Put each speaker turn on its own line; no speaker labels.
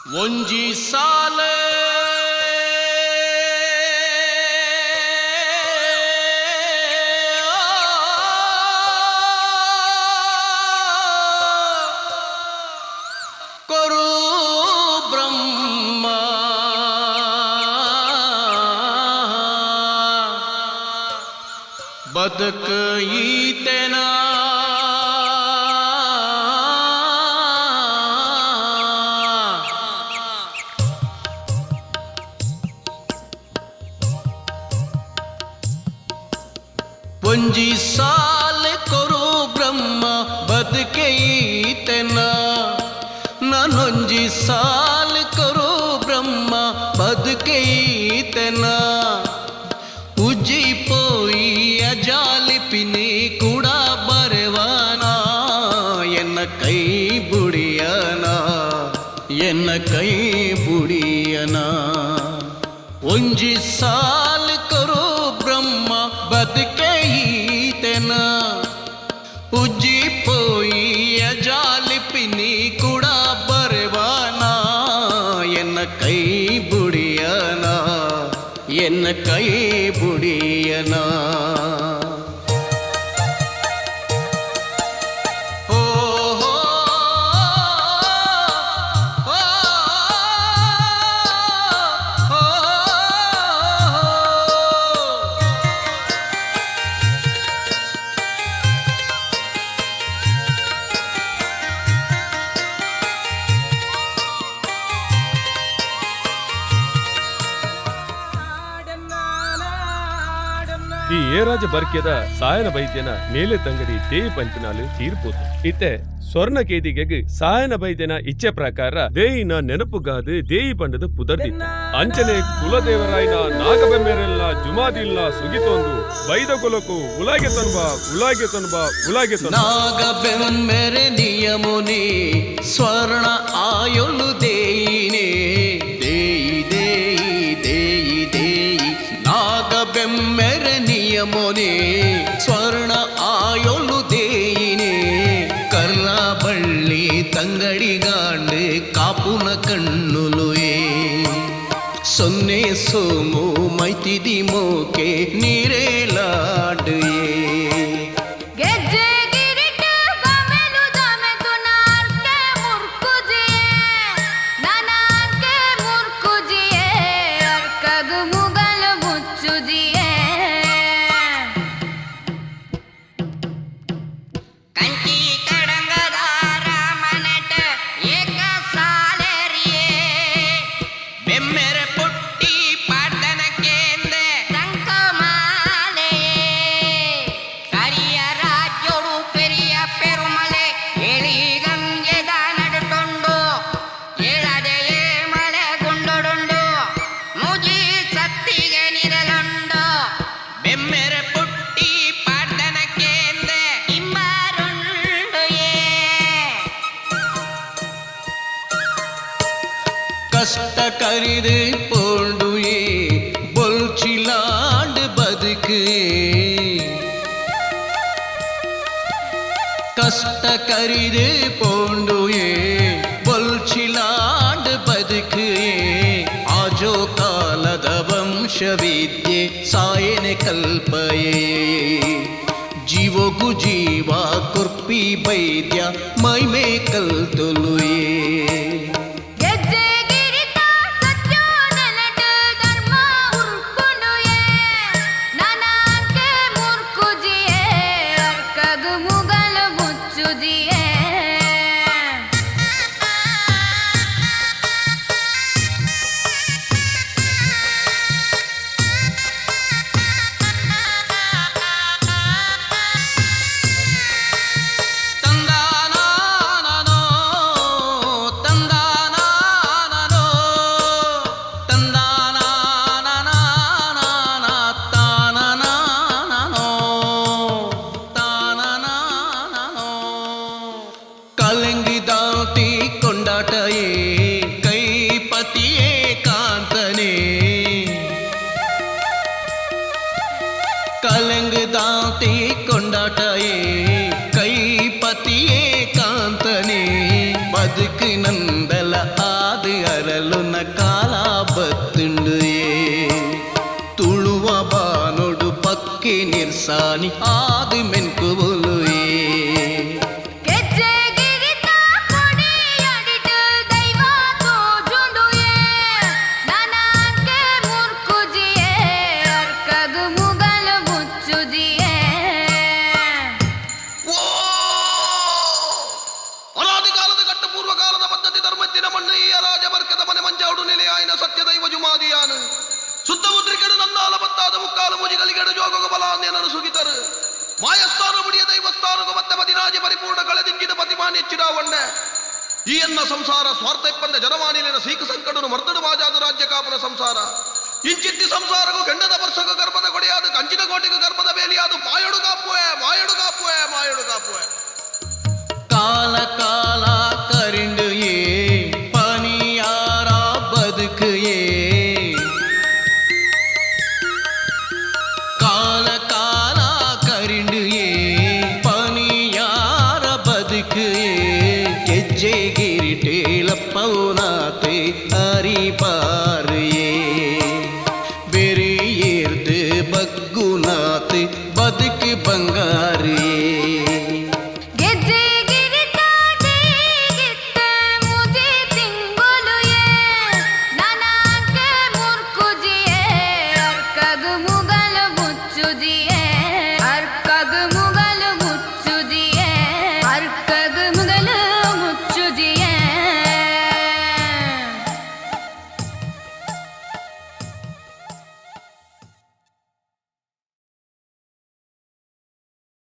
ಒಂಜಿ ಸಾಲೆ ಕೊರು ಬ್ರಹ್ಮ ಬದುಕ ಈತೆನ ಒಂಜಿ ಸಾಲ ಕೊರು ಬ್ರಹ್ಮ ಬದುಕೆ ಈತೆನ ನಾನೊಂಜಿ ಸಾಲ ಕೊರು ಬ್ರಹ್ಮ ಬದುಕೆ ಈತೆನ ಉಜ್ಜಿ ಪೋಯಿ ಅಜಾಲಿಪಿನಿ ಕೂಡ ಬರವಾನ ಎನ್ನ ಕೈ ಬುಡಿಯನ ಎನ್ನ ಕೈ ಬುಡಿಯನ ಒಂಜಿ ಸಾಲ ಕೊರು ಬ್ರಹ್ಮ ಬದುಕೆ ಈತೆನ ಉಜ್ಜಿ ಪೋಯಿ ಅಜಾಲಿಪಿನಿ ಕೂಡ ಬರವಾನ ಎನ್ನ ಕೈ ಬುಡಿಯನ ಎನ್ನ ಕೈ ಬುಡಿಯನ
ಈ ಏರಾಜ ಬರ್ಕೆದ ಸಾಯನ ಬೈದ್ಯನ ಮೇಲೆ ತಂಗಡಿ ದೇಯಿ ಪಂಪಿನಾಲು ತೀರ್ಪುದು ಇತ್ತೆ ಸ್ವರ್ಣ ಕೇದಿಗೆಗ್ ಸಾಯನ ಬೈದ್ಯನ ಇಚ್ಛೆ ಪ್ರಕಾರ ದೇಯಿನ ನೆನಪುಗಾದು ದೇಯಿ ಪಂಡದ ಪುದರ್ದಿತ್ತ ಅಂಚನೆ ಕುಲದೇವರಾಯನ ನಾಗಬೆಮ್ಮೆರೆಲ್ಲ ಜುಮಾದಿಲ್ಲ ಸುಗಿತೊಂದು ಬೈದ ಕುಲಕು ಉಲಾಗೆ ಉಲಾಗೆ
ನಾಗಬೆಮ್ಮೆರೆ ನಿಯಮುನಿ ಸ್ವರ್ಣ ಆಯೊಲು ದೇಯಿನೇ ದೇಯಿ ದೇಯಿ ದೇಯಿ ದೇಯಿ ನಾಗಬೆಮ್ಮೆರೆ ನಿಯಮುನಿ ಸ್ವರ್ಣ ಆಯೊಲು ದೇಯಿನೇ ಕರ್ರ ಬಳ್ಳಿ ತಂಗಡಿಗಾಂಡು ಕಾಪುನ ಕಣ್ಣುಲುಯೇ ಸೊನ್ನೆ ಸೋಮು ಮೈತಿದಿ ಮೋಕೆ ನೀರೇಲಾಡುಯೇ ಕಷ್ಟ ಕರಿದು ಪೋಂಡುಯೇ ಬೊಲ್ಚಿಲಾಂಡ್ ಬದುಕು ಕಷ್ಟ ಕರಿದು ಪೋಂಡುಯೇ ಬೊಲ್ಚಿಲಾಂಡ್ ಬದುಕು ಆಜೋ ಕಾಲದ ವಂಶವಿದ್ಯೆ ಸಾಯನೆ ಕಲ್ಪಯೇ ಜೀವಗು ಜೀವ ಕುರ್ಪಿ ಬೈದ್ಯ ಮೈಮೆ ಕಲ್ತುಲುಯೇ ತಂದಾನೋ
ಸತ್ಯದೈವ ಜುಮಾದಿಯಾನು ಸುತ್ತ ಉದ್ರಿಕೆಡು ನನ್ನಾಲ ಬತ್ತಾದ ಮುಕ್ಕಾಲು ಮುಜಿಗಳಿಗೆಡು ಜೋಗಗ ಬಲ ಅನ್ನೇನನು ಸುಗಿತರು ಮಾಯಸ್ಥಾನ ಮುಡಿಯ ದೈವಸ್ಥಾನಗ ಮತ್ತೆ ಪದಿನಾಜಿ ಪರಿಪೂರ್ಣ ಕಳೆದಿಂಗಿದ ಪತಿಮಾನ್ ಹೆಚ್ಚಿಡಾವಂಡೆ ಈ ಎನ್ನ ಸಂಸಾರ ಸ್ವಾರ್ಥ ಇಪ್ಪಂದ ಜನಮಾನಿಲಿನ ಸೀಕ ಸಂಕಟನು ಮರ್ದಡು ಮಾಜಾದು ರಾಜ್ಯ ಕಾಪನ ಸಂಸಾರ ಇಂಚಿತ್ತಿ ಸಂಸಾರಗೂ ಗಂಡದ ವರ್ಷಗ ಗರ್ಭದ ಕೊಡೆಯಾದ ಕಂಚಿನ ಕೋಟಿಗೂ ಗರ್ಭದ ಬೇಲಿಯಾದು ಮಾಯಡು ಕಾಪುವೆ ಮಾಯಡು ಕಾಪುವೆ ಮಾಯಡು ಕಾಪುವೆ
ಕಾಲ ಕಾಲ ಕರಿಂಡು ಏ ಪನಿಯಾರ ಬದುಕು ಏ ಕಾಲ ಕಾಲ ಕರಿಂಡು ಏ ಪನಿಯಾರ ಬದುಕು ಏ ಹೆಜ್ಜೆ ಗಿರಿಟೇಲಪ್ಪವನಾತೆ ಹರಿಪ